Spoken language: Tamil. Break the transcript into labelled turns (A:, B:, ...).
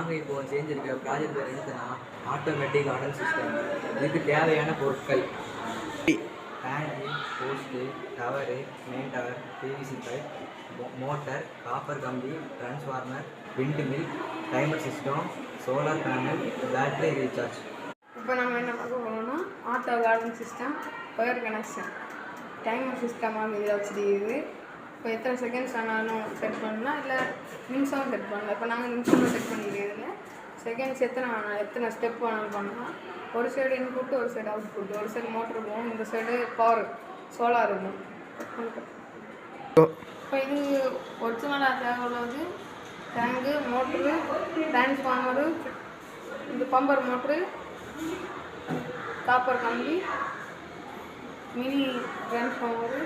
A: நாங்கள் இப்போ செஞ்சுருக்க ப்ராஜெக்ட் பேர் எடுத்தோன்னா ஆட்டோமேட்டிக் கார்டன் சிஸ்டம். இதுக்கு தேவையான பொருட்கள் fan, post, tower, main tower, PVC pipe, motor, copper கம்பி, transformer, windmill, timer system, solar panel, battery recharge.
B: இப்போ நம்ம என்ன பார்க்க போகிறோம்னா auto garden system, wire connection, timer சிஸ்டமாக இதில் வச்சுருக்குது. இப்போ எத்தனை செகண்ட்ஸ் ஆனாலும் செட் பண்ணலாம், இல்லை நிமிஷமும் செட் பண்ணலாம். இப்போ நாங்கள் நிமிஷமும் செட் பண்ணிக்கிறதுல செகண்ட்ஸ் எத்தனை ஸ்டெப் வேணாலும் பண்ணலாம். ஒரு சைடு இன்புட்டு, ஒரு சைடு அவுட்புட், ஒரு சைடு மோட்ரு போகும், இந்த சைடு பவர் சோலார் இருக்கும். இப்போ இது ஒரிஜினலாக தேவையுள்ளது டேங்கு, மோட்ரு, டிரான்ஸ்ஃபார்மரு, இந்த பம்பர் மோட்ரு, காப்பர் கம்பி, மினி டிரான்ஸ்ஃபார்மரு,